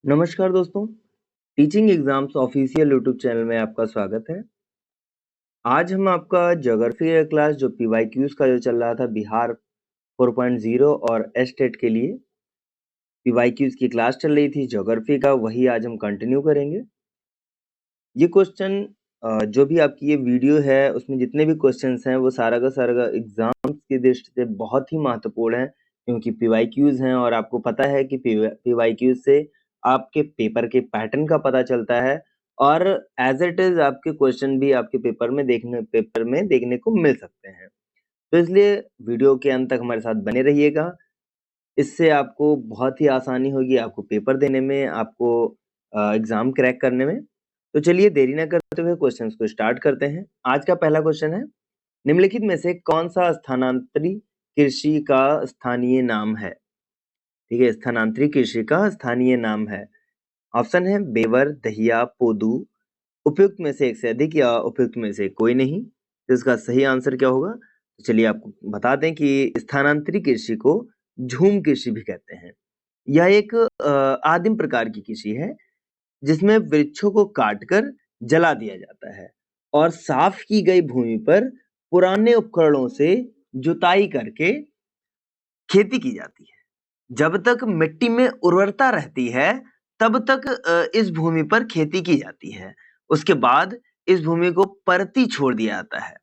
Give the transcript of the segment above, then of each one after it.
नमस्कार दोस्तों, teaching exams official YouTube channel में आपका स्वागत है। आज हम आपका ज्योग्राफी का क्लास जो पीवाईक्यूज का जो चल रहा था बिहार 4.0 और एस्टेट के लिए पीवाईक्यूज की क्लास चल रही थी ज्योग्राफी का, वही आज हम कंटिन्यू करेंगे। ये क्वेश्चन जो भी आपकी ये वीडियो है उसमें जितने भी क्वेश्चंस हैं वो सारा का सारा एग्जाम्स की दृष्टि से बहुत ही महत्वपूर्ण है, क्योंकि पीवाईक्यूज हैं और आपको पता है कि पीवाईक्यूज से आपके पेपर के पैटर्न का पता चलता है और एज इट इज आपके क्वेश्चन भी आपके पेपर में देखने को मिल सकते हैं। तो इसलिए वीडियो के अंत तक हमारे साथ बने रहिएगा। इससे आपको बहुत ही आसानी होगी आपको पेपर देने में, आपको एग्जाम क्रैक करने में। तो चलिए देरी ना करते हुए क्वेश्चंस को स्टार्ट करते हैं। आज का पहला क्वेश्चन है, निम्नलिखित में से कौन सा स्थानांतरी कृषि का स्थानीय नाम है? ठीक है, स्थानांतरी कृषि का स्थानीय नाम है। ऑप्शन है बेवर, दहिया, पोदू। उपयुक्त में से एक से अधिक या उपयुक्त में से कोई नहीं। तो इसका सही आंसर क्या होगा? तो चलिए आपको बता दें कि स्थानांतरी कृषि को झूम कृषि भी कहते हैं। यह एक आदिम प्रकार की कृषि है जिसमें वृक्षों को काटकर जला दिया जाता है और साफ की गई भूमि पर पुराने उपकरणों से जुताई करके खेती की जाती है। जब तक मिट्टी में उर्वरता रहती है तब तक इस भूमि पर खेती की जाती है। उसके बाद इस भूमि को परती छोड़ दिया जाता है।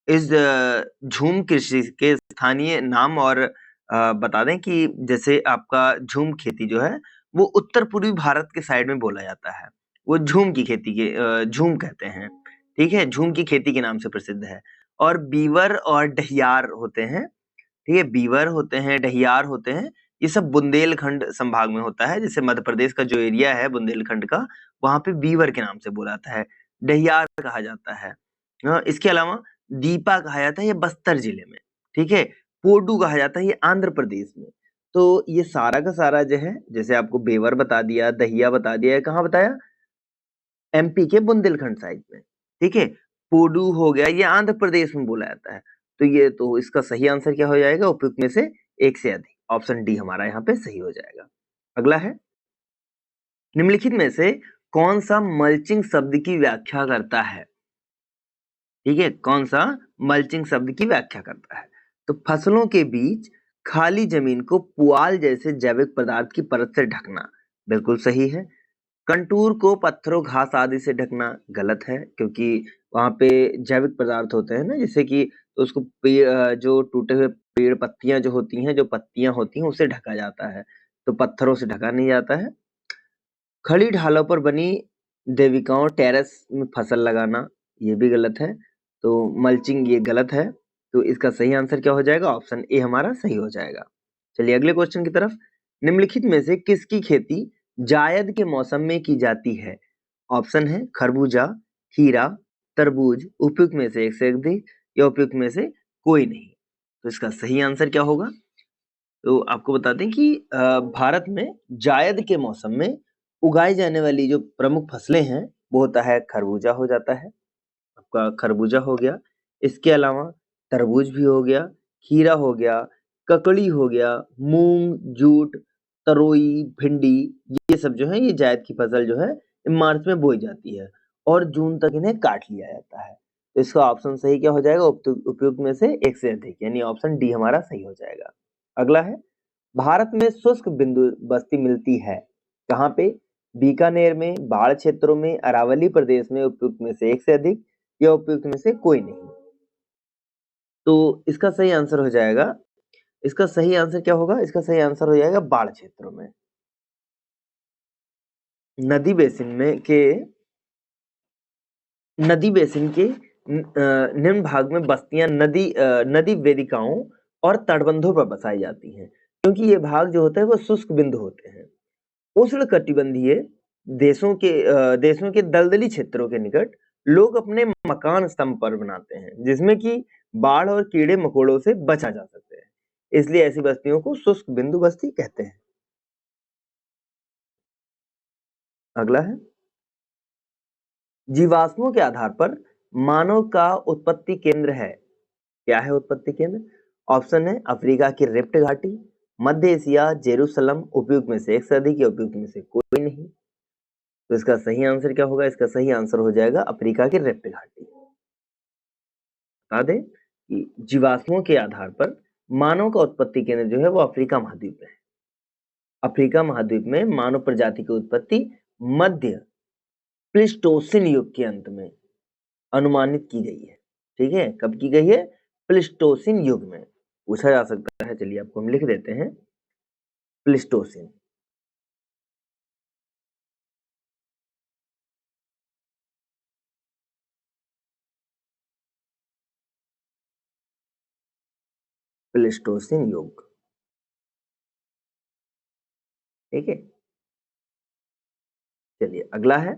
इस झूम कृषि के स्थानीय नाम और बता दें कि जैसे आपका झूम खेती जो है वो उत्तर पूर्वी भारत के साइड में बोला जाता है। वो झूम की खेती के झूम कहते हैं। ठीक है, झूम की खेती के नाम से प्रसिद्ध है। और बीवर और डहियार होते हैं। ठीक है, बीवर होते हैं, डहियार होते हैं। ये सब बुंदेलखंड संभाग में होता है। जैसे मध्य प्रदेश का जो एरिया है बुंदेलखंड का, वहां पे बीवर के नाम से बोला जाता है, डहियार कहा जाता है। इसके अलावा दीपा कहा जाता है ये बस्तर जिले में। ठीक है, पोडू कहा जाता है ये आंध्र प्रदेश में। तो ये सारा का सारा जो है, जैसे आपको बेवर बता दिया, दहिया बता दिया, कहाँ बताया? एमपी के बुंदेलखंड साइड में। ठीक है, पोडू हो गया, ये आंध्र प्रदेश में बोला जाता है। तो ये तो इसका सही आंसर क्या हो जाएगा? उपयुक्त में से एक से अधिक। ऑप्शन डी हमारा यहाँ पे सही हो जाएगा। अगला है, निम्नलिखित में से कौन सा मल्चिंग शब्द की व्याख्या करता है? ठीक है, कौन सा मल्चिंग शब्द की व्याख्या करता है? तो फसलों के बीच खाली जमीन को पुआल जैसे जैविक पदार्थ की परत से ढकना, बिल्कुल सही है। कंटूर को पत्थरों, घास आदि से ढकना गलत है, क्योंकि वहां पे जैविक पदार्थ होते हैं ना, जैसे कि तो उसको जो टूटे हुए पेड़ पत्तियां जो होती हैं, जो पत्तियां होती हैं, उसे ढका जाता है। तो पत्थरों से ढका नहीं जाता है। खड़ी ढालों पर बनी देविकाओं टेरेस में फसल लगाना, ये भी गलत है। तो मल्चिंग ये गलत है। तो इसका सही आंसर क्या हो जाएगा? ऑप्शन ए हमारा सही हो जाएगा। चलिए अगले क्वेश्चन की तरफ। निम्नलिखित में से किसकी खेती जायद के मौसम में की जाती है? ऑप्शन है खरबूजा, खीरा, तरबूज। उपयुक्त में से एक से अधिक या उपयुक्त में से कोई नहीं। तो इसका सही आंसर क्या होगा? तो आपको बता दें कि भारत में जायद के मौसम में उगाई जाने वाली जो प्रमुख फसलें हैं वो होता है खरबूजा हो जाता है, आपका खरबूजा हो गया। इसके अलावा तरबूज भी हो गया, खीरा हो गया, ककड़ी हो गया, मूंग, जूट, तरोई, भिंडी। ये सब जो है ये जायद की फसल जो है मार्च में बोई जाती है और जून तक इन्हें काट लिया जाता है। तो इसका ऑप्शन सही क्या हो जाएगा? उपयुक्त में से एक से अधिक, यानी ऑप्शन डी हमारा सही हो जाएगा। अगला है, भारत में शुष्क बिंदु बस्ती मिलती है कहाँ पे? बीकानेर में, बाढ़ क्षेत्रों में, अरावली प्रदेश में। उपयुक्त में से एक से अधिक या उपयुक्त में से कोई नहीं। तो इसका सही आंसर हो जाएगा, इसका सही आंसर क्या होगा? इसका सही आंसर हो जाएगा बाढ़ क्षेत्रों में। नदी बेसिन में के नदी बेसिन के निम्न भाग में बस्तियां नदी वेदिकाओं और तटबंधों पर बसाई जाती हैं, क्योंकि ये भाग जो होते हैं वो शुष्क बिंदु होते हैं। उष्णकटिबंधीय देशों के दलदली क्षेत्रों के निकट लोग अपने मकान स्तंभ पर बनाते हैं, जिसमें कि बाढ़ और कीड़े मकोड़ों से बचा जा सकते हैं। इसलिए ऐसी बस्तियों को शुष्क बिंदु बस्ती कहते हैं। अगला है, जीवाश्मों के आधार पर मानव का उत्पत्ति केंद्र है। क्या है उत्पत्ति केंद्र? ऑप्शन है अफ्रीका की रिफ्ट घाटी, मध्य एशिया, जेरूसलम, उपयुक्त में से एक से अधिक या उपयुक्त में से कोई नहीं। तो इसका सही आंसर क्या होगा? इसका सही आंसर हो जाएगा अफ्रीका की रैप्ट घाटी। बता दें कि जीवाश्मों के आधार पर मानव का उत्पत्ति केंद्र जो है वो अफ्रीका महाद्वीप में है। अफ्रीका महाद्वीप में मानव प्रजाति की उत्पत्ति मध्य प्लीस्टोसिन युग के अंत में अनुमानित की गई है। ठीक है, कब की गई है? प्लीस्टोसिन युग में। पूछा जा सकता है, चलिए आपको हम लिख देते हैं प्लीस्टोसिन। प्लीस्टोसिन युग। ठीक है, चलिए अगला है,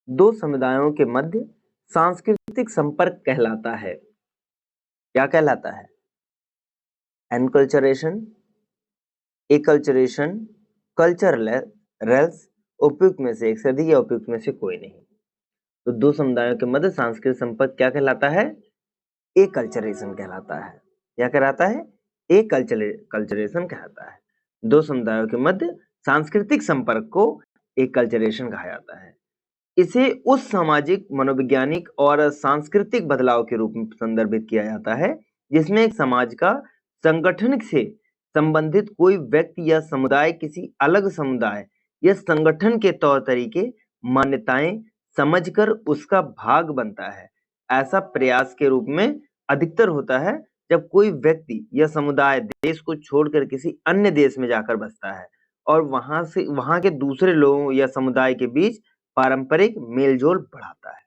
दो समुदायों के मध्य सांस्कृतिक संपर्क कहलाता है। क्या कहलाता है? एनकल्चरेशन, एकल्चरेशन, कल्चरलेस, उपयुक्त में से एक से अधिक या उपयुक्त में से कोई नहीं। तो दो समुदायों के मध्य सांस्कृतिक संपर्क क्या कहलाता है? एकल्चरेशन कहलाता है। क्या कहलाता है? कल्चरेशन कहलाता है। दो समुदायों के मध्य सांस्कृतिक संपर्क को एकल्चरेशन कहा जाता है। इसे उस सामाजिक, मनोवैज्ञानिक और सांस्कृतिक बदलाव के रूप में संदर्भित किया जाता है जिसमें एक समाज का संगठन से संबंधित कोई व्यक्ति या समुदाय किसी अलग समुदाय या संगठन के तौर तरीके, मान्यताएं समझकर उसका भाग बनता है। ऐसा प्रयास के रूप में अधिकतर होता है जब कोई व्यक्ति या समुदाय देश को छोड़कर किसी अन्य देश में जाकर बसता है और वहां के दूसरे लोगों या समुदाय के बीच पारंपरिक मेलजोल बढ़ाता है।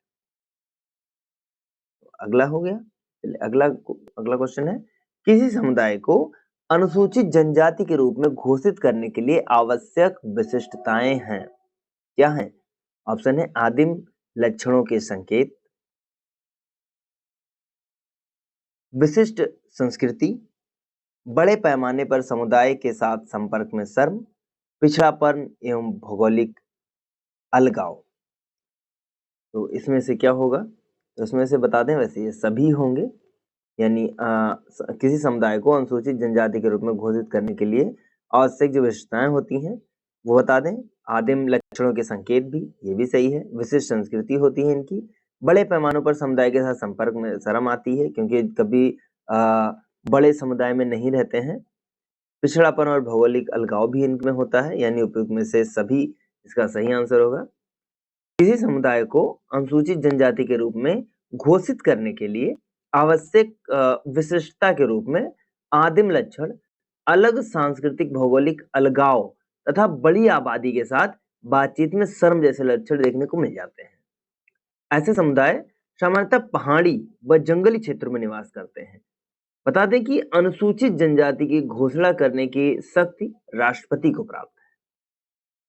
अगला हो गया। चलिए अगला क्वेश्चन है, किसी समुदाय को अनुसूचित जनजाति के रूप में घोषित करने के लिए आवश्यक विशिष्टताएं हैं। क्या हैं? ऑप्शन है आदिम लक्षणों के संकेत, विशिष्ट संस्कृति, बड़े पैमाने पर समुदाय के साथ संपर्क में शर्म, पिछड़ापन एवं भौगोलिक अलगाव। तो इसमें से क्या होगा? तो इसमें से बता दें, वैसे ये सभी होंगे, यानी किसी समुदाय को अनुसूचित जनजाति के रूप में घोषित करने के लिए आवश्यक जो विशेषताएं होती हैं वो बता दें। आदिम लक्षणों के संकेत भी, ये भी सही है। विशिष्ट संस्कृति होती है इनकी, बड़े पैमानों पर समुदाय के साथ संपर्क में शर्म आती है क्योंकि कभी बड़े समुदाय में नहीं रहते हैं। पिछड़ापन और भौगोलिक अलगाव भी इनमें होता है, यानी उपयुक्त में से सभी इसका सही आंसर होगा। किसी समुदाय को अनुसूचित जनजाति के रूप में घोषित करने के लिए आवश्यक विशिष्टता के रूप में आदिम लक्षण, अलग सांस्कृतिक भौगोलिक अलगाव तथा बड़ी आबादी के साथ बातचीत में शर्म जैसे लक्षण देखने को मिल जाते हैं। ऐसे समुदाय सामान्यतः पहाड़ी व जंगली क्षेत्रों में निवास करते हैं। बता दें कि अनुसूचित जनजाति की घोषणा करने की शक्ति राष्ट्रपति को प्राप्त है।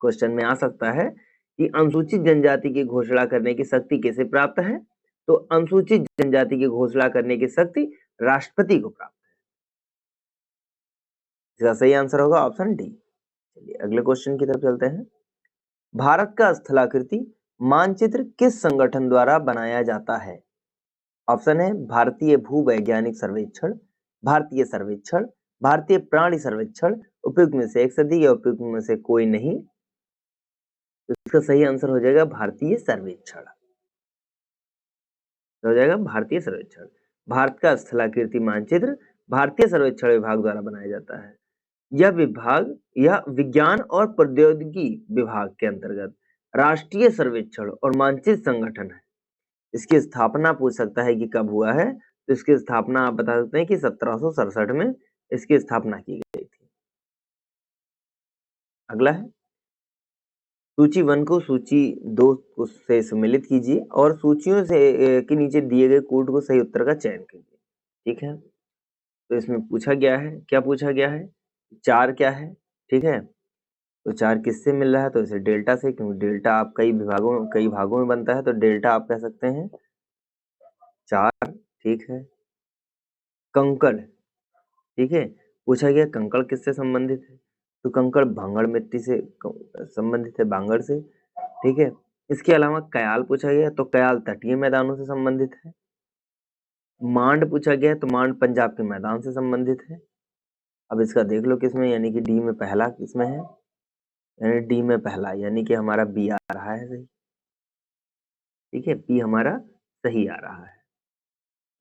क्वेश्चन में आ सकता है कि अनुसूचित जनजाति की घोषणा करने की शक्ति किसे प्राप्त है? तो अनुसूचित जनजाति की घोषणा करने की शक्ति राष्ट्रपति को प्राप्त है। इसका सही आंसर होगा ऑप्शन डी। चलिए अगले क्वेश्चन की तरफ चलते हैं। भारत का स्थलाकृति मानचित्र किस संगठन द्वारा बनाया जाता है? ऑप्शन है भारतीय भूवैज्ञानिक सर्वेक्षण, भारतीय सर्वेक्षण, भारतीय प्राणी सर्वेक्षण, उपयुक्त में से एक से अधिक या उपयुक्त में से कोई नहीं। तो इसका सही आंसर हो जाएगा भारतीय सर्वेक्षण। हो जाएगा भारतीय सर्वेक्षण। भारत का स्थलाकृति मानचित्र भारतीय सर्वेक्षण विभाग द्वारा बनाया जाता है। यह विज्ञान और प्रौद्योगिकी विभाग के अंतर्गत राष्ट्रीय सर्वेक्षण और मानचित्र संगठन है। इसकी स्थापना पूछ सकता है कि कब हुआ है, तो इसकी स्थापना आप बता सकते हैं कि 1767 में इसकी स्थापना की गई थी। अगला है, सूची 1 को सूची 2 से सम्मिलित कीजिए और सूचियों से के नीचे दिए गए कोड को सही उत्तर का चयन कीजिए। ठीक है, तो इसमें पूछा गया है, क्या पूछा गया है? 4 क्या है? ठीक है, तो 4 किससे मिल रहा है? तो इसे डेल्टा से, क्योंकि डेल्टा आप कई भागों में बनता है, तो डेल्टा आप कह सकते हैं 4। ठीक है, कंकड़, ठीक है, पूछा गया कंकड़ किससे संबंधित है? तो कंकड़ भांगड़ मिट्टी से संबंधित है, बांगड़ से। ठीक है, इसके अलावा कयाल पूछा गया, तो कयाल तटीय मैदानों से संबंधित है। मांड पूछा गया, तो मांड पंजाब के मैदान से संबंधित है। अब इसका देख लो किसमें, यानी कि डी में पहला किसमें है, यानी डी में पहला, यानी कि हमारा बी आ रहा है सही। ठीक है, बी हमारा सही आ रहा है,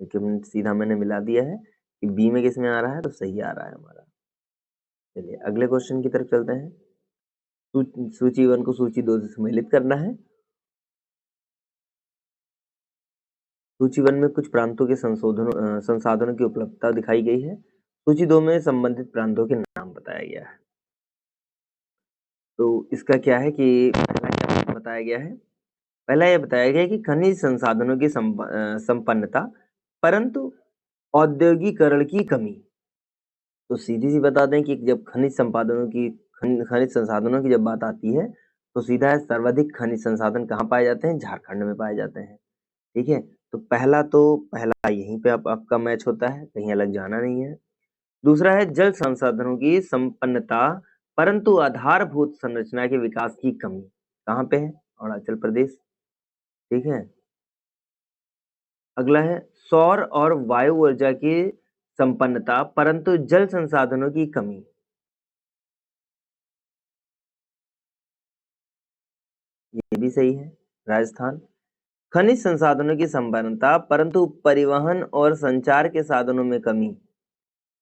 क्योंकि सीधा मैंने मिला दिया है कि बी में किसमें आ रहा है, तो सही आ रहा है हमारा। चलिए अगले क्वेश्चन की तरफ चलते हैं। सूची 1 को सूची 2 से सम्मिलित करना है। सूची 1 में कुछ प्रांतों के संसाधनों की उपलब्धता दिखाई गई है। सूची 2 में संबंधित प्रांतों के नाम बताया गया है। तो इसका क्या है कि पहला क्या बताया गया है, पहला यह बताया गया है कि खनिज संसाधनों की संपन्नता परंतु औद्योगिकरण की कमी। तो सीधी सी बता दें कि जब खनिज संसाधनों की जब बात आती है तो सीधा है, सर्वाधिक खनिज संसाधन कहाँ पाए जाते हैं, झारखंड में पाए जाते हैं। ठीक है, तो पहला यहीं पे आपका मैच होता है, कहीं अलग जाना नहीं है। दूसरा है जल संसाधनों की संपन्नता परंतु आधारभूत संरचना के विकास की कमी। कहाँ पे है, अरुणाचल प्रदेश। ठीक है, अगला है सौर और वायु ऊर्जा की संपन्नता परंतु जल संसाधनों की कमी। ये भी सही है, राजस्थान। खनिज संसाधनों की संपन्नता परंतु परिवहन और संचार के साधनों में कमी।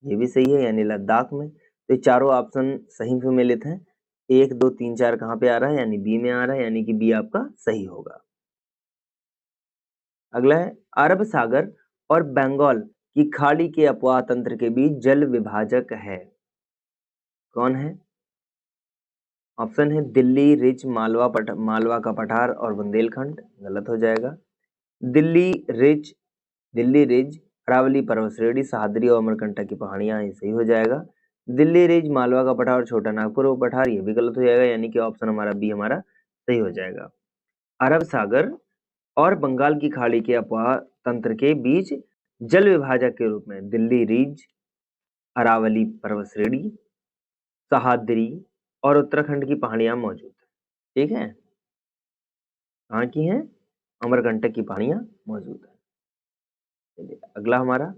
ये भी सही है, यानी लद्दाख में। तो ये चारों ऑप्शन सही में मिलित हैं। 1 2 3 4 कहाँ पे आ रहा है, यानी बी में आ रहा है, यानी कि बी आपका सही होगा। अगला है अरब सागर और बंगाल की खाड़ी के अपवाह तंत्र के बीच जल विभाजक है, कौन है? ऑप्शन है दिल्ली रिज, मालवा का पठार और बुंदेलखंड। गलत हो जाएगा। दिल्ली रिज दिल्ली रिज, अरावली पर्वत श्रेणी, सह्याद्री और अमरकंटक की पहाड़ियां, ये सही हो जाएगा। दिल्ली रिज, मालवा का पठार और छोटा नागपुर पठार, ये भी गलत हो जाएगा, यानी कि ऑप्शन हमारा बी हमारा सही हो जाएगा। अरब सागर और बंगाल की खाड़ी के अपवाह तंत्र के बीच जल विभाजक के रूप में दिल्ली रिज, अरावली पर्वत श्रेणी, सह्याद्री और उत्तराखंड की पहाड़ियां मौजूद है। ठीक है, कहाँ की हैं? अमरकंटक की पहाड़ियां मौजूद है। चलिए अगला हमारा,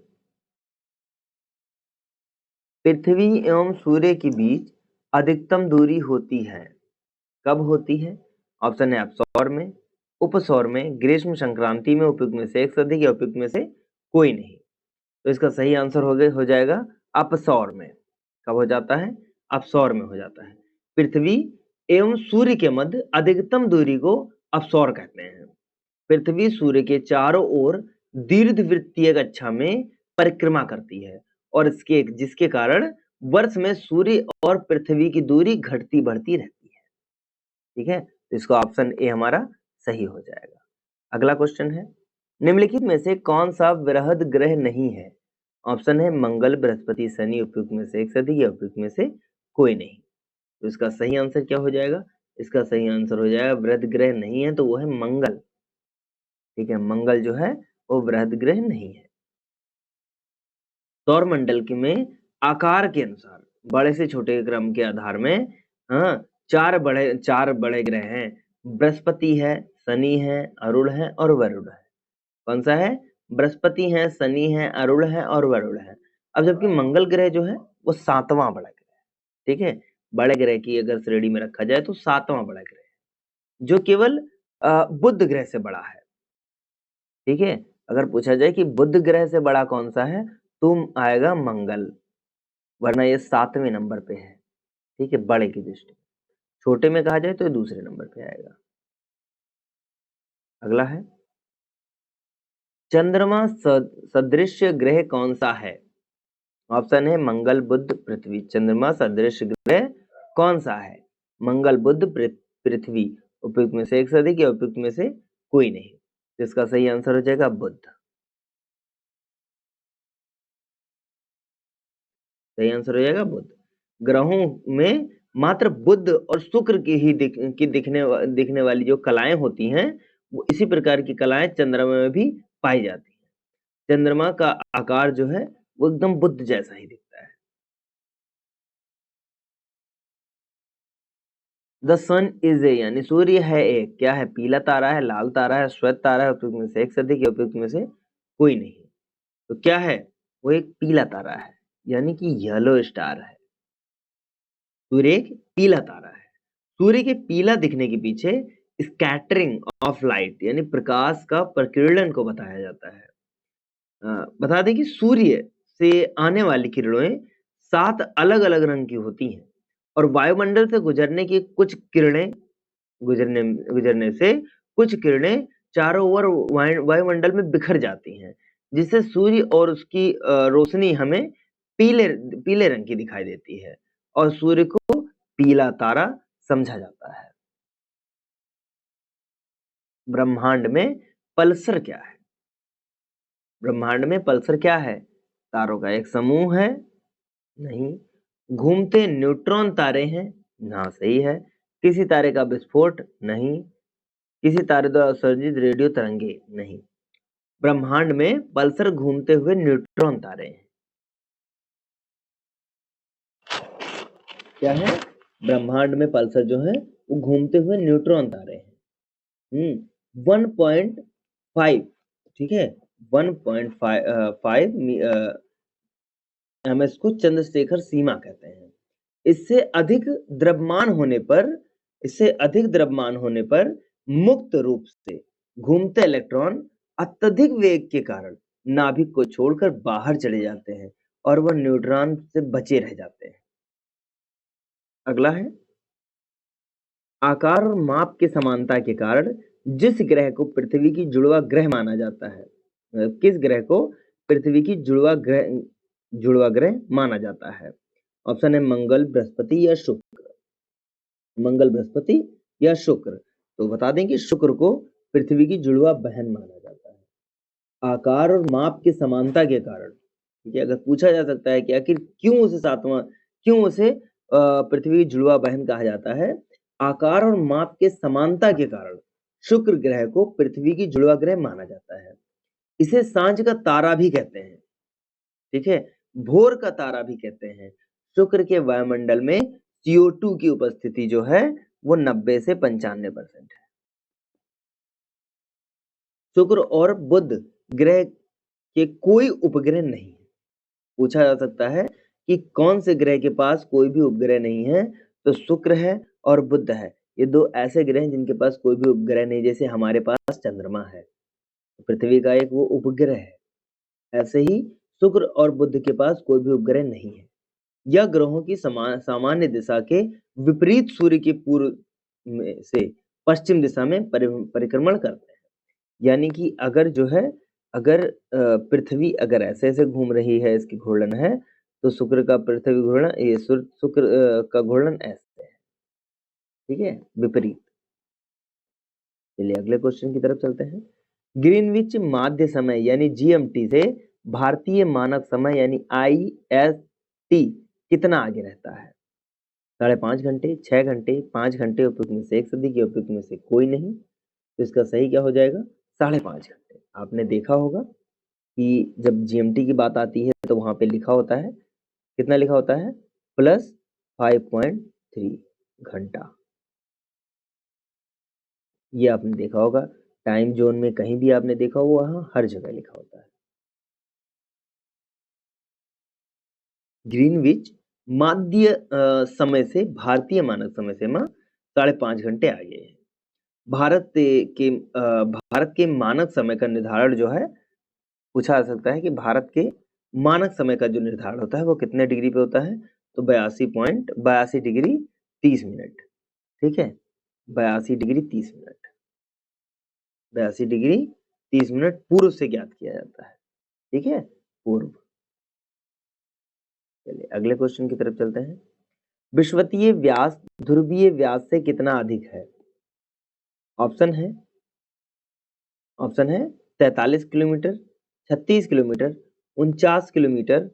पृथ्वी एवं सूर्य के बीच अधिकतम दूरी होती है, कब होती है? ऑप्शन है अपसौर में, उपसौर में, ग्रीष्म संक्रांति में, उपयुक्त में से एक से अधिक या उपयुक्त में से कोई नहीं। तो इसका सही आंसर हो जाएगा अपसौर में। कब हो जाता है? अपसौर में हो जाता है। पृथ्वी एवं सूर्य के मध्य अधिकतम दूरी को अपसौर कहते हैं। पृथ्वी सूर्य के चारों ओर दीर्घवृत्तीय कक्षा में परिक्रमा करती है और जिसके कारण वर्ष में सूर्य और पृथ्वी की दूरी घटती बढ़ती रहती है। ठीक है, तो इसको ऑप्शन ए हमारा सही हो जाएगा। अगला क्वेश्चन है, निम्नलिखित में से कौन सा वृहद ग्रह नहीं है? ऑप्शन है मंगल, बृहस्पति, शनि, उपयुक्त में से एक से अधिक या उपयुक्त में से कोई नहीं। तो इसका सही आंसर क्या हो जाएगा? इसका सही आंसर हो जाएगा, वृहद ग्रह नहीं है तो वो है मंगल। ठीक है, मंगल जो है वो वृहद ग्रह नहीं है। सौर मंडल के में आकार के अनुसार बड़े से छोटे क्रम के आधार में, हाँ, चार बड़े ग्रह हैं। बृहस्पति है, शनि है, अरुण है और वरुण है। कौन सा है? बृहस्पति है, शनि है, अरुण है और वरुण है। अब जबकि मंगल ग्रह जो है वो 7वां बड़ा ग्रह है। ठीक है, बड़े ग्रह की अगर श्रेणी में रखा जाए तो 7वां बड़ा ग्रह है, जो केवल बुध ग्रह से बड़ा है। ठीक है, अगर पूछा जाए कि बुध ग्रह से बड़ा कौन सा है, तो आएगा मंगल, वरना ये 7वें नंबर पे है। ठीक है, बड़े की दृष्टि। छोटे में कहा जाए तो ये दूसरे नंबर पे आएगा। अगला है, चंद्रमा सदृश ग्रह कौन सा है? ऑप्शन है मंगल, बुध, पृथ्वी। चंद्रमा सदृश ग्रह कौन सा है? मंगल, बुध, पृथ्वी। उपयुक्त में से एक से अधिक या उपयुक्त में से कोई नहीं। इसका सही आंसर हो जाएगा बुध। सही आंसर हो जाएगा बुध। ग्रहों में मात्र बुध और शुक्र की दिखने वाली जो कलाएं होती हैं, वो इसी प्रकार की कलाएं चंद्रमा में भी पाई जाती हैं। चंद्रमा का आकार जो है वो एकदम बुध जैसा ही दिखता है। द सन इज ए, यानी सूर्य है एक, क्या है? पीला तारा है, लाल तारा है, श्वेत तारा है, उपयुक्त में से एक से अधिक या उपयुक्त में से कोई नहीं। तो क्या है? वो एक पीला तारा है, यानी कि येलो स्टार है। सूर्य एक पीला तारा है। सूर्य के पीला दिखने के पीछे स्कैटरिंग ऑफ लाइट यानी प्रकाश का प्रकीर्णन को बताया जाता है। बता दें कि सूर्य से आने वाली किरणें 7 अलग-अलग रंग की होती हैं और वायुमंडल से गुजरने गुजरने से कुछ किरणें चारों ओर वायुमंडल में बिखर जाती हैं, जिससे सूर्य और उसकी रोशनी हमें पीले पीले रंग की दिखाई देती है और सूर्य को पीला तारा समझा जाता है। ब्रह्मांड में पल्सर क्या है? ब्रह्मांड में पल्सर क्या है? तारों का एक समूह है? नहीं। घूमते न्यूट्रॉन तारे हैं? ना, सही है। किसी तारे का विस्फोट? नहीं। किसी तारे द्वारा उत्सर्जित रेडियो तरंगे? नहीं। ब्रह्मांड में पल्सर घूमते हुए न्यूट्रॉन तारे हैं। क्या है? ब्रह्मांड में पल्सर जो है वो घूमते हुए न्यूट्रॉन तारे हैं। 1.5, ठीक है, 1.5 एमएस को चंद्रशेखर सीमा कहते हैं। इससे अधिक द्रव्यमान होने पर मुक्त रूप से घूमते इलेक्ट्रॉन अत्यधिक वेग के कारण नाभिक को छोड़कर बाहर चले जाते हैं और वह न्यूट्रॉन से बचे रह जाते हैं। अगला है, आकार और माप के समानता के कारण जिस ग्रह को पृथ्वी की जुड़वा ग्रह माना जाता है, किस ग्रह को पृथ्वी की जुड़वा ग्रह माना जाता है? ऑप्शन है मंगल, बृहस्पति या शुक्र। मंगल, बृहस्पति या शुक्र। तो बता दें कि शुक्र को पृथ्वी की जुड़वा बहन माना जाता है। आकार और माप की समानता के कारण, ठीक है, अगर पूछा जा सकता है कि आखिर क्यों उसे पृथ्वी की जुड़वा बहन कहा जाता है? आकार और माप के समानता के कारण शुक्र ग्रह को पृथ्वी की जुड़वा ग्रह माना जाता है। इसे सांझ का तारा भी कहते हैं, ठीक है, भोर का तारा भी कहते हैं। शुक्र के वायुमंडल में CO2 की उपस्थिति जो है वो 90 से 95% है। शुक्र और बुध ग्रह के कोई उपग्रह नहीं है। पूछा जा सकता है कि कौन से ग्रह के पास कोई भी उपग्रह नहीं है, तो शुक्र है और बुध है। ये दो ऐसे ग्रह हैं जिनके पास कोई भी उपग्रह नहीं, जैसे हमारे पास चंद्रमा है, पृथ्वी का एक वो उपग्रह है। ऐसे ही शुक्र और बुध के पास कोई भी उपग्रह नहीं है। यह ग्रहों की सामान्य दिशा के विपरीत सूर्य के पूर्व में से पश्चिम दिशा में परिक्रमण करते हैं। यानी कि अगर जो है, पृथ्वी अगर ऐसे-ऐसे घूम रही है, इसकी घूर्णन है, तो शुक्र का पृथ्वी घूर्णन, ये शुक्र का घूर्णन ऐसे है, ठीक है, विपरीत। चलिए अगले क्वेश्चन की तरफ चलते हैं। ग्रीनविच माध्य समय यानी GMT से भारतीय मानक समय यानी IST कितना आगे रहता है? 5.5 घंटे, 6 घंटे, 5 घंटे, उपयुक्त में से एक सदी की, उपयुक्त में से कोई नहीं। तो इसका सही क्या हो जाएगा? 5.5 घंटे। आपने देखा होगा कि जब GMT की बात आती है तो वहां पे लिखा होता है, कितना लिखा होता है? प्लस 5.3 घंटा। ये आपने देखा होगा, टाइम जोन में कहीं भी आपने देखा हो, वहाँ हर जगह लिखा होता है। ग्रीनविच माध्य समय से भारतीय मानक समय से 5.5 घंटे आगे है। भारत के मानक समय का निर्धारण जो है, पूछा जा सकता है कि भारत के मानक समय का जो निर्धारण होता है वो कितने डिग्री पे होता है? तो 82 डिग्री 30 मिनट, ठीक है, 82 डिग्री 30 मिनट, 82 डिग्री 30 मिनट पूर्व से ज्ञात किया जाता है, ठीक है, पूर्व। चलिए अगले क्वेश्चन की तरफ चलते हैं। विषुवतीय व्यास ध्रुवीय व्यास से कितना अधिक है? ऑप्शन है ऑप्शन है 43 किलोमीटर, 36 किलोमीटर, 49 किलोमीटर,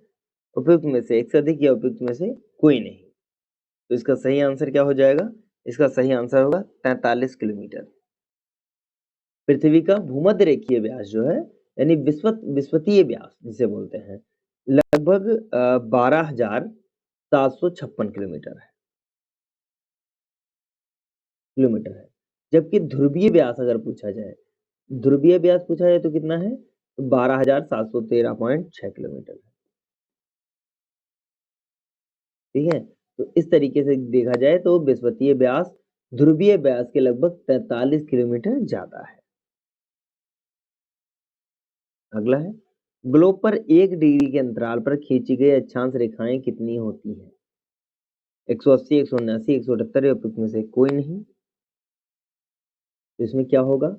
उपयुक्त में से एक से अधिक या उपयुक्त में से कोई नहीं। तो इसका सही आंसर क्या हो जाएगा? इसका सही आंसर होगा 43 किलोमीटर। पृथ्वी का भूमध्य रेखीय व्यास जो है, यानी विषुवतीय व्यास जिसे बोलते हैं, लगभग 12,756 किलोमीटर है। जबकि ध्रुवीय व्यास पूछा जाए तो कितना है? तो 12,713.6 किलोमीटर है। ठीक है। तो इस तरीके से देखा जाए तो विषुवतीय व्यास ध्रुवीय व्यास के लगभग 43 किलोमीटर ज्यादा है। अगला है, ग्लोब पर 1 डिग्री के अंतराल पर खींची गई अक्षांश रेखाएं कितनी होती हैं? 180, 179, 178 या उपयुक्त में से कोई नहीं। तो इसमें क्या होगा?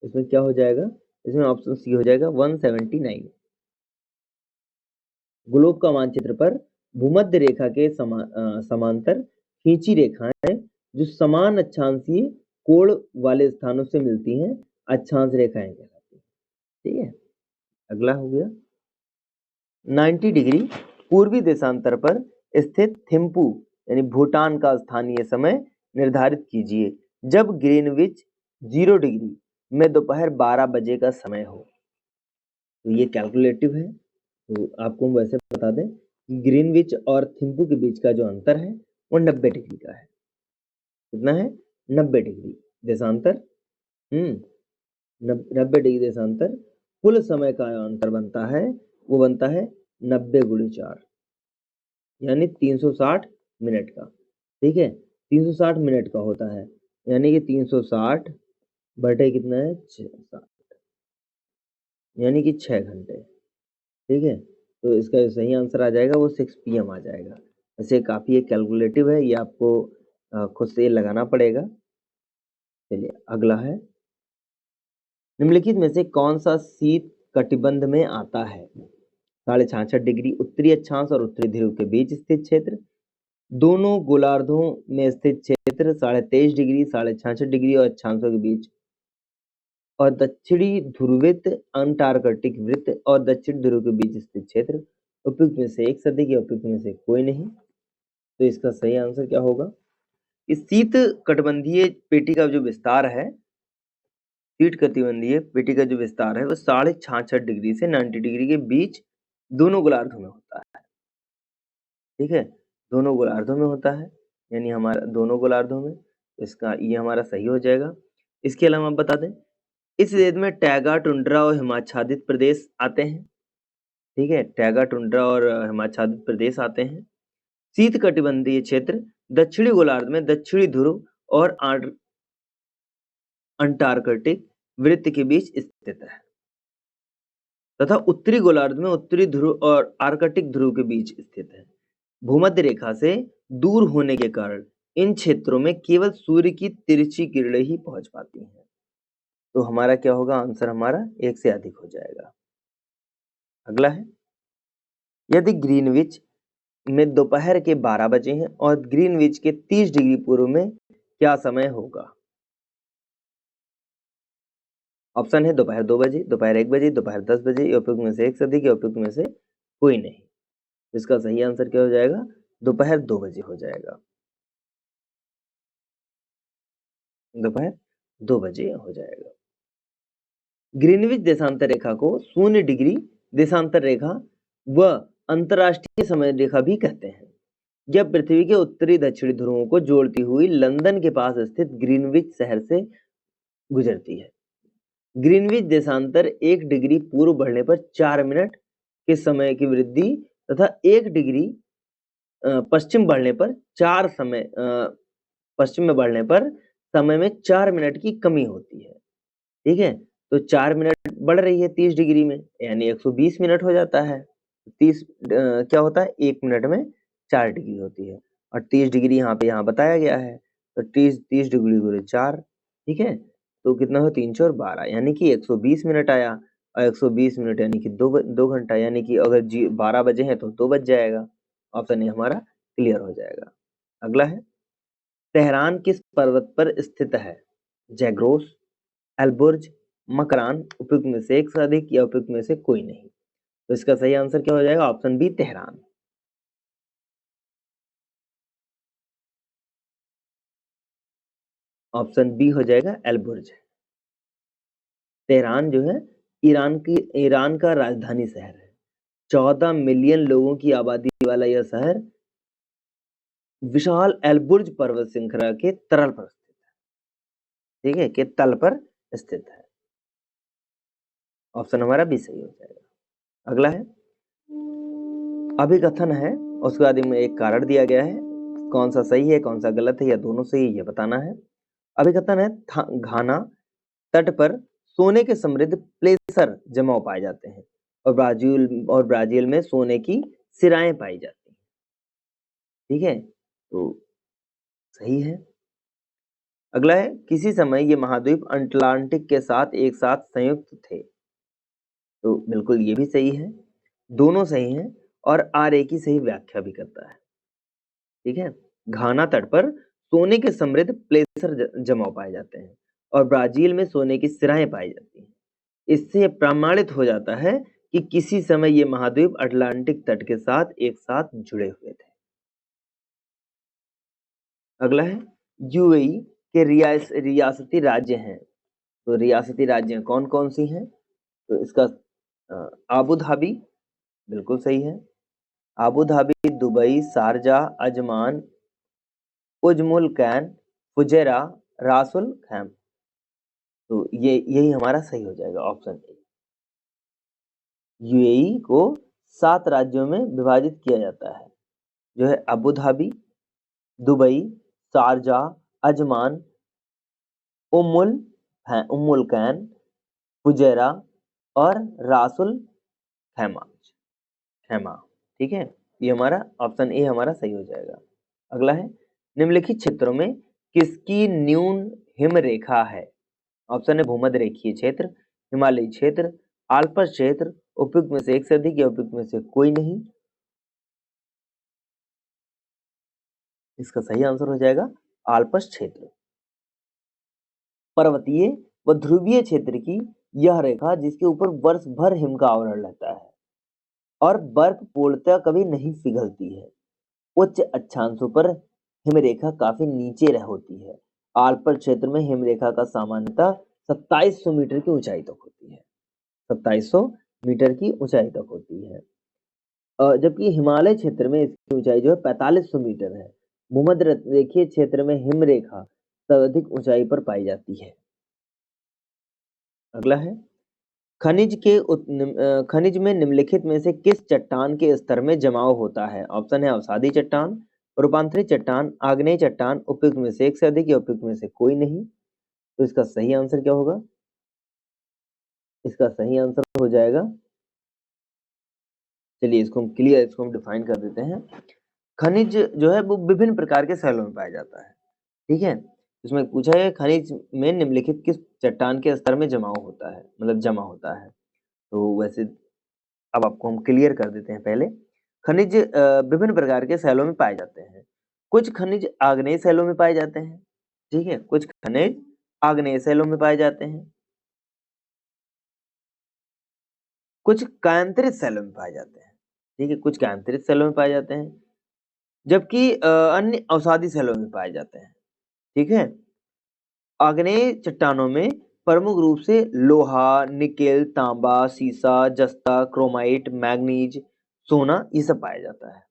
इसमें क्या हो जाएगा? इसमें ऑप्शन सी हो जाएगा 179। ग्लोब का मानचित्र पर भूमध्य रेखा के समांतर खींची रेखाएं जो समान अक्षांशीय कोण वाले स्थानों से मिलती हैं अक्षांश रेखाएं कहलाती हैं। ठीक है। अगला हो गया, 90 डिग्री पूर्वी देशांतर पर स्थित थिम्पू यानी भूटान का स्थानीय समय निर्धारित कीजिए जब ग्रीनविच 0 डिग्री में दोपहर 12 बजे का समय हो। तो ये कैलकुलेटिव है, तो आपको हम वैसे बता दें कि ग्रीनविच और थिम्पू के बीच का जो अंतर है वो 90 डिग्री का है। कितना है? 90 डिग्री देशांतर। 90 डिग्री देशांतर कुल समय का अंतर बनता है, वो बनता है 90 गुणे 4 यानी 360 मिनट का। ठीक है, 360 मिनट का होता है, यानी कि 360 बटे कितना है 60 यानी कि 6 घंटे। ठीक है, तो इसका जो सही आंसर आ जाएगा वो 6 PM आ जाएगा। वैसे काफ़ी ये कैलकुलेटिव है, ये आपको खुद से लगाना पड़ेगा। चलिए अगला है, निम्नलिखित में से कौन सा शीत कटिबंध में आता है? 66.5 डिग्री उत्तरी अक्षांश और उत्तरी ध्रुव के बीच स्थित क्षेत्र, दोनों गोलार्धों में स्थित क्षेत्र 23.5 डिग्री 66 डिग्री और अक्षांशों के बीच, और दक्षिणी ध्रुवित अंटार्कटिक वृत्त और दक्षिण ध्रुव के बीच स्थित क्षेत्र। उपयुक्त में से एक सदी के उपयुक्त में से कोई नहीं। तो इसका सही आंसर क्या होगा? इस शीत कटिबंधीय पेटी का जो विस्तार है, शीत कटिबंधीय पेटी का जो विस्तार है वो 66.5 डिग्री से 90 डिग्री के बीच दोनों गोलार्धों में होता है। ठीक है, दोनों गोलार्धों में होता है, यानी हमारा दोनों गोलार्धों में, इसका ये हमारा सही हो जाएगा। इसके अलावा हम बता दें, इस क्षेत्र में टैगा, टुंड्रा और हिमाच्छादित प्रदेश आते हैं। ठीक है, टैगा, टुंड्रा और हिमाच्छादित प्रदेश आते हैं। शीत कटिबंधीय क्षेत्र दक्षिणी गोलार्ध में दक्षिणी ध्रुव और अंटार्कटिक वृत्त के बीच स्थित है तथा उत्तरी गोलार्ध में उत्तरी ध्रुव और आर्कटिक ध्रुव के बीच स्थित है। भूमध्य रेखा से दूर होने के कारण इन क्षेत्रों में केवल सूर्य की तिरछी किरणें ही पहुंच पाती हैं। तो हमारा क्या होगा? आंसर हमारा 1 से अधिक हो जाएगा। अगला है, यदि ग्रीनविच में दोपहर के 12 बजे हैं और ग्रीनविच के 30 डिग्री पूर्व में क्या समय होगा? ऑप्शन है दोपहर 2 बजे, दोपहर 1 बजे, दोपहर 10 बजे या उपयुक्त में से एक से अधिक या उपयुक्त में से कोई नहीं। इसका सही आंसर क्या हो जाएगा? दोपहर 2 बजे हो जाएगा। दोपहर 2 बजे हो जाएगा। ग्रीनविच देशांतर रेखा को 0 डिग्री देशांतर रेखा व अंतरराष्ट्रीय समय रेखा भी कहते हैं। यह पृथ्वी के उत्तरी दक्षिणी ध्रुवों को जोड़ती हुई लंदन के पास स्थित ग्रीनविच शहर से गुजरती है। ग्रीनविच देशांतर 1 डिग्री पूर्व बढ़ने पर 4 मिनट के समय की वृद्धि तथा 1 डिग्री पश्चिम बढ़ने पर पश्चिम में बढ़ने पर समय में 4 मिनट की कमी होती है। ठीक है, तो 4 मिनट बढ़ रही है 30 डिग्री में, यानी 120 मिनट हो जाता है। 30 क्या होता है? 1 मिनट में 4 डिग्री होती है और 30 डिग्री यहाँ बताया गया है, तो 30 डिग्री गुणे 4। ठीक है, तो कितना हो? 3 और 12 यानी कि 120 मिनट आया, और 120 मिनट यानी कि 2 घंटा, यानी कि अगर 12 बजे हैं तो 2 बज जाएगा। ऑप्शन ए हमारा क्लियर हो जाएगा। अगला है, तेहरान किस पर्वत पर स्थित है? जैग्रोस, एल्बुर्ज, मकरान, उपयुक्त में से एक से अधिक या उपयुक्त में से कोई नहीं। तो इसका सही आंसर क्या हो जाएगा? Option B Tehran. Option B हो जाएगा एल्बुर्ज। तेहरान जो है ईरान का राजधानी शहर है। 14 मिलियन लोगों की आबादी वाला यह शहर विशाल एल्बुर्ज पर्वत श्रृंखला के तरल पर स्थित है। ठीक है, के तल पर स्थित है। ऑप्शन हमारा बी सही हो जाएगा। अगला है, अभिकथन है उसके बाद इनमें एक कारण दिया गया है, कौन सा सही है कौन सा गलत है या दोनों सही है ये बताना है। अभी कथन है घाना तट पर सोने के समृद्ध प्लेसर जमाव पाए जाते हैं और ब्राजील में सोने की सिराएं पाई जाती हैं। ठीक है, तो सही है। अगला है किसी समय ये महाद्वीप अटलांटिक के साथ एक साथ संयुक्त थे, तो बिल्कुल ये भी सही है, दोनों सही हैं और आर ए की सही व्याख्या भी करता है। ठीक है, घाना तट पर सोने के समृद्ध प्लेसर जमाव पाए जाते हैं और ब्राजील में सोने की सिराएं पाई जाती हैं। इससे प्रमाणित हो जाता है कि किसी समय ये महाद्वीप अटलांटिक तट के साथ एक साथ जुड़े हुए थे। अगला है यूएई के रियासती राज्य हैं, तो रियासती राज्य कौन कौन सी हैं, तो इसका आबू धाबी बिल्कुल सही है, Abu Dhabi, Dubai, Sharjah, Ajman, Umm al Quwain, Fujairah, Ras al Khaimah, तो ये यही हमारा सही हो जाएगा ऑप्शन ए। यूएई को 7 राज्यों में विभाजित किया जाता है, जो है Abu Dhabi, Dubai, Sharjah, Ajman, Umm al Quwain, Fujairah और रासुल खैमा खैमा। ठीक है, ये हमारा ऑप्शन ए हमारा सही हो जाएगा। अगला है निम्नलिखित क्षेत्रों में किसकी न्यून हिम रेखा है, ऑप्शन है भूमध्य रेखीय क्षेत्र, हिमालयी क्षेत्र, आल्प्स क्षेत्र, उपयुक्त में से एक से अधिक या उपयुक्त में से कोई नहीं। इसका सही आंसर हो जाएगा आल्प्स क्षेत्र। पर्वतीय व ध्रुवीय क्षेत्र की यह रेखा जिसके ऊपर वर्ष भर हिम का आवरण रहता है और बर्फ पूर्णतः कभी नहीं पिघलती है। उच्च अक्षांशों पर हिमरेखा काफी नीचे रह होती है। आल्प्स क्षेत्र में हिमरेखा का सामान्यतः 2700 मीटर की ऊंचाई तक होती है, 2700 मीटर की ऊंचाई तक होती है, जबकि हिमालय क्षेत्र में इसकी ऊंचाई जो है 4500 मीटर है। भूमध्य रेखीय क्षेत्र में हिमरेखा सर्वाधिक ऊंचाई पर पाई जाती है। अगला है खनिज में निम्नलिखित में से किस चट्टान के स्तर में जमाव होता है, ऑप्शन है अवसादी चट्टान, रूपांतरित चट्टान, आग्नेय चट्टान, उपयुक्त में से एक से अधिक या उपयुक्त में से कोई नहीं। तो इसका सही आंसर क्या होगा, इसका सही आंसर हो जाएगा, चलिए इसको हम डिफाइन कर देते हैं। खनिज जो है वो विभिन्न प्रकार के शैलों में पाया जाता है। ठीक है, इसमें पूछा है खनिज में निम्नलिखित किस चट्टान के स्तर में जमाव होता है, मतलब जमा होता है। तो वैसे अब आपको हम क्लियर कर देते हैं। पहले खनिज विभिन्न प्रकार के शैलों में पाए जाते हैं। कुछ खनिज आग्नेय शैलों में पाए जाते हैं, ठीक है, कुछ खनिज आग्नेय शैलों में पाए जाते हैं, कुछ कायांतरित शैलों में पाए जाते हैं, ठीक है, कुछ कायांतरित शैलों में पाए जाते हैं, जबकि अन्य अवसादी शैलों में पाए जाते हैं। ठीक है, आग्नेय चट्टानों में प्रमुख रूप से लोहा, निकेल, तांबा, सीसा, जस्ता, क्रोमाइट, मैग्नीज, सोना ये सब पाया जाता है।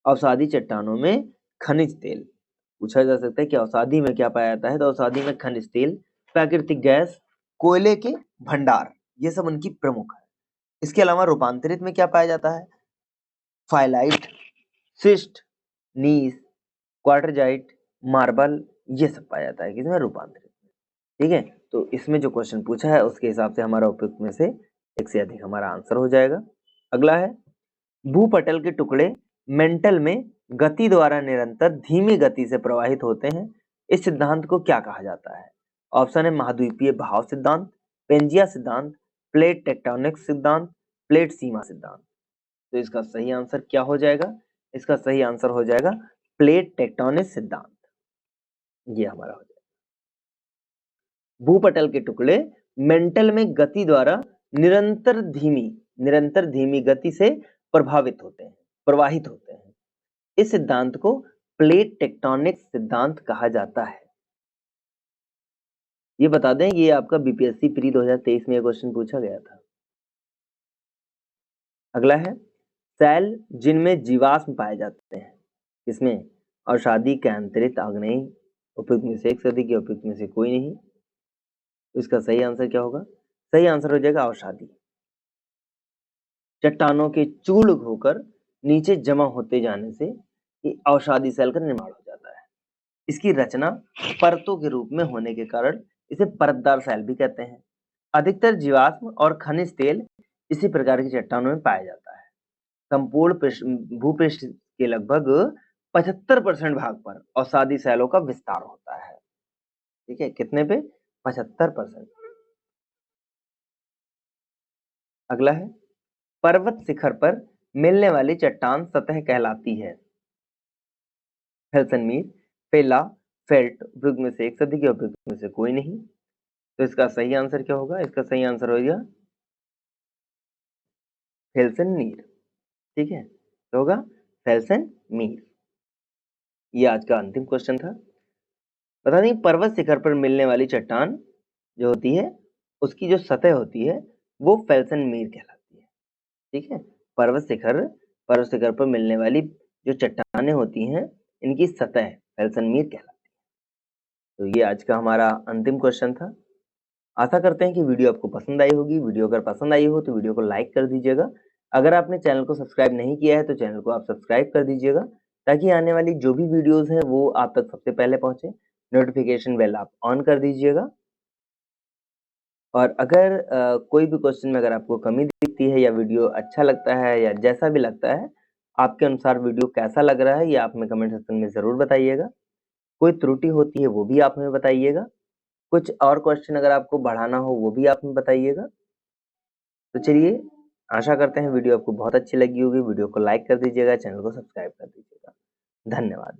अवसादी चट्टानों में खनिज तेल, पूछा जा सकता है कि अवसादी में क्या पाया जाता है, तो अवसादी में खनिज तेल, प्राकृतिक गैस, कोयले के भंडार, ये सब उनकी प्रमुख है। इसके अलावा रूपांतरित में क्या पाया जाता है, फाइलाइट, सिस्ट, नीस, क्वार्टरजाइट, मार्बल, ये सब पाया जाता है किसमें, रूपांतरित में। ठीक है, तो इसमें जो क्वेश्चन पूछा है उसके हिसाब से हमारा उपयुक्त में से एक से अधिक हमारा आंसर हो जाएगा। अगला है भूपटल के टुकड़े मेंटल में गति द्वारा निरंतर धीमी गति से प्रवाहित होते हैं, इस सिद्धांत को क्या कहा जाता है, ऑप्शन है महाद्वीपीय भाव सिद्धांत, पेंजिया सिद्धांत, प्लेट टेक्टोनिक सिद्धांत, प्लेट सीमा सिद्धांत। तो इसका सही आंसर क्या हो जाएगा, इसका सही आंसर हो जाएगा प्लेट टेक्टोनिक सिद्धांत, ये हमारा हो जाएगा। भूपटल के टुकड़े मेंटल में गति द्वारा निरंतर धीमी गति से प्रवाहित होते हैं, इस सिद्धांत को प्लेट टेक्टोनिक सिद्धांत कहा जाता है। ये बता दें ये आपका बीपीएससी प्री 2023 में क्वेश्चन पूछा गया था। अगला है सेल जिनमें जीवाश्म पाए जाते हैं, इसमें अवसादी, कैंतरित, आग्नेय, उपयुक्त में से एक से अधिक या उपयुक्त में से कोई नहीं। तो इसका सही आंसर क्या होगा, सही आंसर हो जाएगा अवसादी। चट्टानों के चूर्ण होकर नीचे जमा होते जाने से ये अवसादी सेल का निर्माण हो जाता है। इसकी रचना परतों के रूप में होने के कारण इसे परतदार सेल भी कहते हैं। अधिकतर जीवाश्म और खनिज तेल इसी प्रकार की चट्टानों में पाया जाता है। संपूर्ण भूपृष्ठ के लगभग 75% भाग पर अवसादी सेलों का विस्तार होता है। ठीक है, कितने पे? 75%। अगला है, पर्वत शिखर पर मिलने वाली चट्टान सतह कहलाती है। हेल्सनमीर, फेला, फेल्ट, उपयुक्त में से एक सदी के, उपयुक्त में से कोई नहीं। तो इसका सही आंसर क्या होगा? इसका सही आंसर हो गया हेल्सनमीर। ठीक है, तो होगा हेल्सनमीर। ये आज का अंतिम क्वेश्चन था। बता दें, पर्वत शिखर पर मिलने वाली चट्टान जो होती है उसकी जो सतह होती है वो फेल्सन-मीर कहलाती है। ठीक है, पर्वत शिखर पर मिलने वाली जो चट्टानें होती हैं इनकी सतह फेल्सन-मीर कहलाती है। तो ये आज का हमारा अंतिम क्वेश्चन था। आशा करते हैं कि वीडियो आपको पसंद आई होगी। वीडियो अगर पसंद आई हो तो वीडियो को लाइक कर दीजिएगा। अगर आपने चैनल को सब्सक्राइब नहीं किया है तो चैनल को आप सब्सक्राइब कर दीजिएगा, ताकि आने वाली जो भी वीडियोस हैं वो आप तक सबसे पहले पहुंचे। नोटिफिकेशन बेल आप ऑन कर दीजिएगा। और अगर कोई भी क्वेश्चन में अगर आपको कमी दिखती है या वीडियो अच्छा लगता है या जैसा भी लगता है, आपके अनुसार वीडियो कैसा लग रहा है ये आप हमें कमेंट सेक्शन में ज़रूर बताइएगा। कोई त्रुटि होती है वो भी आप हमें बताइएगा। कुछ और क्वेश्चन अगर आपको बढ़ाना हो वो भी आप हमें बताइएगा। तो चलिए, आशा करते हैं वीडियो आपको बहुत अच्छी लगी होगी। वीडियो को लाइक कर दीजिएगा, चैनल को सब्सक्राइब कर दीजिएगा। धन्यवाद।